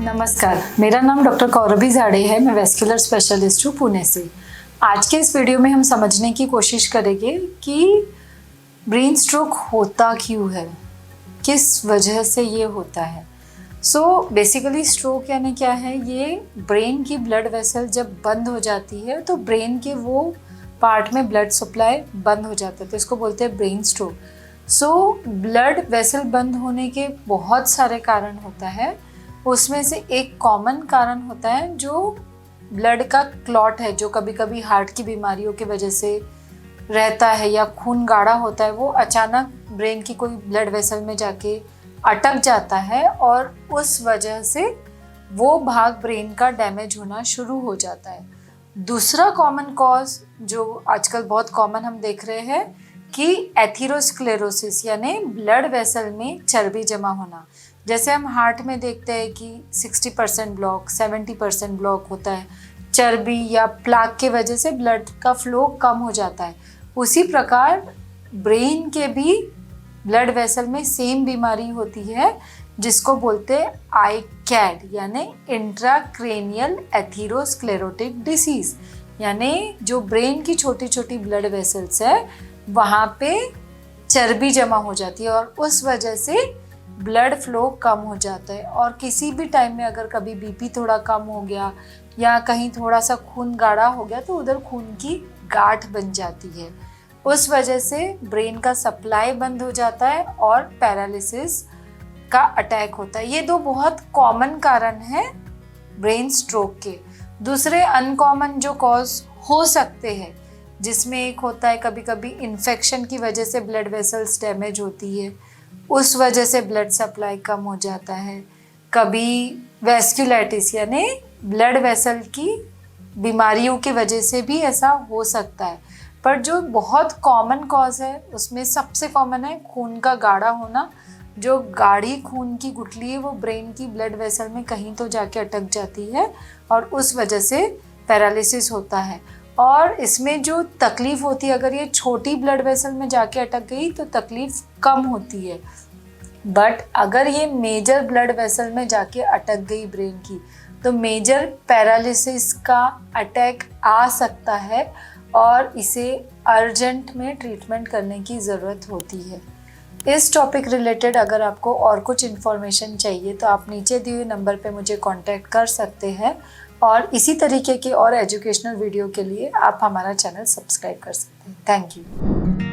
नमस्कार, मेरा नाम डॉक्टर कौरभी झाड़े है। मैं वेस्कुलर स्पेशलिस्ट हूँ पुणे से। आज के इस वीडियो में हम समझने की कोशिश करेंगे कि ब्रेन स्ट्रोक होता क्यों है, किस वजह से ये होता है। बेसिकली स्ट्रोक यानी क्या है, ये ब्रेन की ब्लड वेसल जब बंद हो जाती है तो ब्रेन के वो पार्ट में ब्लड सप्लाई बंद हो जाता है, तो इसको बोलते हैं ब्रेन स्ट्रोक। ब्लड वेसल बंद होने के बहुत सारे कारण होता है। उसमें से एक कॉमन कारण होता है जो ब्लड का क्लॉट है, जो कभी कभी हार्ट की बीमारियों की वजह से रहता है या खून गाढ़ा होता है, वो अचानक ब्रेन की कोई ब्लड वेसल में जाके अटक जाता है और उस वजह से वो भाग ब्रेन का डैमेज होना शुरू हो जाता है। दूसरा कॉमन कॉज जो आजकल बहुत कॉमन हम देख रहे हैं कि एथेरोस्क्लेरोसिस यानी ब्लड वेसल में चर्बी जमा होना। जैसे हम हार्ट में देखते हैं कि 60% ब्लॉक, 70% ब्लॉक होता है, चर्बी या प्लाक के वजह से ब्लड का फ्लो कम हो जाता है। उसी प्रकार ब्रेन के भी ब्लड वेसल में सेम बीमारी होती है जिसको बोलते हैं आईकैड यानी इंट्राक्रैनियल एथेरोस्क्लेरोटिक डिसीज। यानी जो ब्रेन की छोटी छोटी ब्लड वेसल्स है वहाँ पे चर्बी जमा हो जाती है और उस वजह से ब्लड फ्लो कम हो जाता है। और किसी भी टाइम में अगर कभी बीपी थोड़ा कम हो गया या कहीं थोड़ा सा खून गाढ़ा हो गया तो उधर खून की गांठ बन जाती है। उस वजह से ब्रेन का सप्लाई बंद हो जाता है और पैरालिसिस का अटैक होता है। ये दो बहुत कॉमन कारण हैं ब्रेन स्ट्रोक के। दूसरे अनकॉमन जो कॉज हो सकते हैं, जिसमें एक होता है कभी कभी इन्फेक्शन की वजह से ब्लड वेसल्स डैमेज होती है, उस वजह से ब्लड सप्लाई कम हो जाता है। कभी वेस्कुलाइटिस यानी ब्लड वेसल की बीमारियों की वजह से भी ऐसा हो सकता है। पर जो बहुत कॉमन कॉज है उसमें सबसे कॉमन है खून का गाढ़ा होना। जो गाढ़ी खून की गुठली है वो ब्रेन की ब्लड वेसल में कहीं तो जाके अटक जाती है और उस वजह से पैरालिसिस होता है। और इसमें जो तकलीफ होती है, अगर ये छोटी ब्लड वेसल में जाके अटक गई तो तकलीफ कम होती है, बट अगर ये मेजर ब्लड वेसल में जाके अटक गई ब्रेन की तो मेजर पैरालिसिस का अटैक आ सकता है और इसे अर्जेंट में ट्रीटमेंट करने की ज़रूरत होती है। इस टॉपिक रिलेटेड अगर आपको और कुछ इन्फॉर्मेशन चाहिए तो आप नीचे दिए हुए नंबर पे मुझे कांटेक्ट कर सकते हैं और इसी तरीके के और एजुकेशनल वीडियो के लिए आप हमारा चैनल सब्सक्राइब कर सकते हैं। Thank you.